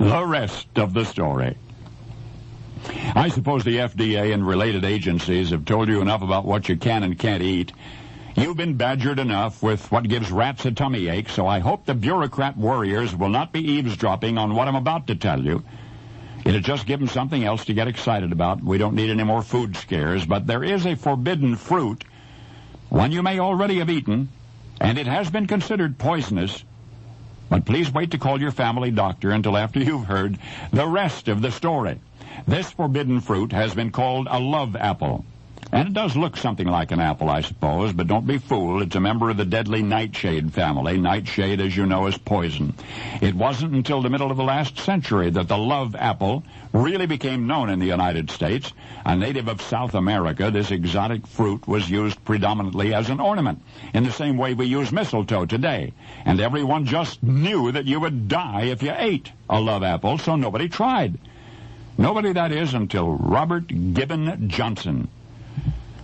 the rest of the story. I suppose the FDA and related agencies have told you enough about what you can and can't eat. You've been badgered enough with what gives rats a tummy ache, so I hope the bureaucrat warriors will not be eavesdropping on what I'm about to tell you. It'll just give them something else to get excited about. We don't need any more food scares, but there is a forbidden fruit, one you may already have eaten, and it has been considered poisonous. But please wait to call your family doctor until after you've heard the rest of the story. This forbidden fruit has been called a love apple. And it does look something like an apple, I suppose, but don't be fooled. It's a member of the deadly nightshade family. Nightshade, as you know, is poison. It wasn't until the middle of the last century that the love apple really became known in the United States. A native of South America, this exotic fruit was used predominantly as an ornament, in the same way we use mistletoe today. And everyone just knew that you would die if you ate a love apple, so nobody tried. Nobody, that is, until Robert Gibbon Johnson.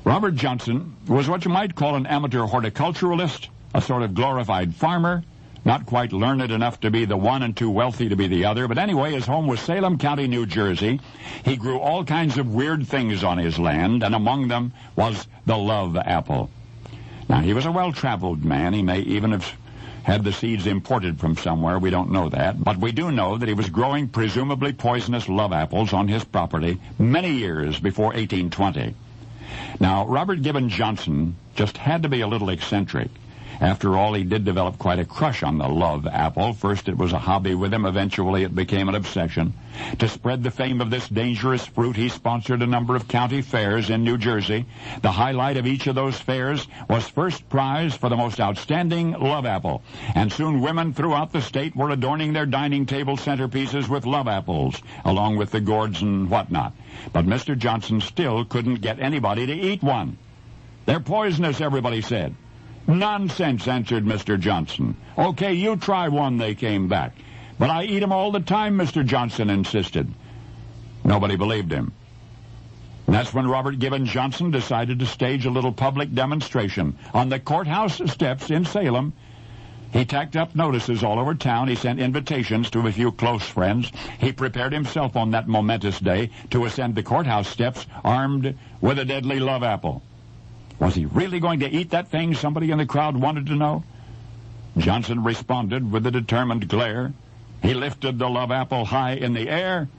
Robert Johnson was what you might call an amateur horticulturalist, a sort of glorified farmer, not quite learned enough to be the one and too wealthy to be the other. But anyway, his home was Salem County, New Jersey. He grew all kinds of weird things on his land, and among them was the love apple. Now, he was a well-traveled man. He may even have had the seeds imported from somewhere. We don't know that. But we do know that he was growing presumably poisonous love apples on his property many years before 1820. Now, Robert Gibbon Johnson just had to be a little eccentric. After all, he did develop quite a crush on the love apple. First it was a hobby with him. Eventually it became an obsession. To spread the fame of this dangerous fruit, he sponsored a number of county fairs in New Jersey. The highlight of each of those fairs was first prize for the most outstanding love apple. And soon women throughout the state were adorning their dining table centerpieces with love apples, along with the gourds and whatnot. But Mr. Johnson still couldn't get anybody to eat one. "They're poisonous," everybody said. "Nonsense," answered Mr. Johnson. "Okay, you try one," they came back. "But I eat 'em all the time," Mr. Johnson insisted. Nobody believed him. And that's when Robert Gibbon Johnson decided to stage a little public demonstration on the courthouse steps in Salem. He tacked up notices all over town. He sent invitations to a few close friends. He prepared himself on that momentous day to ascend the courthouse steps armed with a deadly love apple. Was he really going to eat that thing? Somebody in the crowd wanted to know. Johnson responded with a determined glare. He lifted the love apple high in the air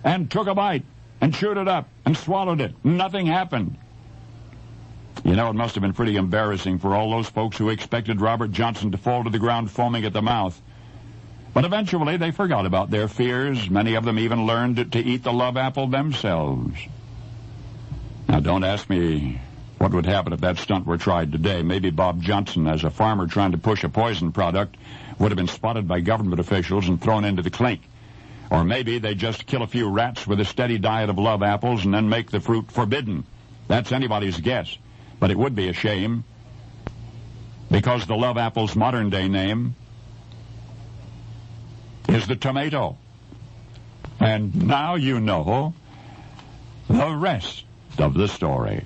and took a bite and chewed it up and swallowed it. Nothing happened. You know, it must have been pretty embarrassing for all those folks who expected Robert Johnson to fall to the ground foaming at the mouth. But eventually they forgot about their fears. Many of them even learned to eat the love apple themselves. Now, don't ask me what would happen if that stunt were tried today. Maybe Bob Johnson, as a farmer trying to push a poison product, would have been spotted by government officials and thrown into the clink. Or maybe they just kill a few rats with a steady diet of love apples and then make the fruit forbidden. That's anybody's guess. But it would be a shame, because the love apple's modern-day name is the tomato. And now you know the rest of the story.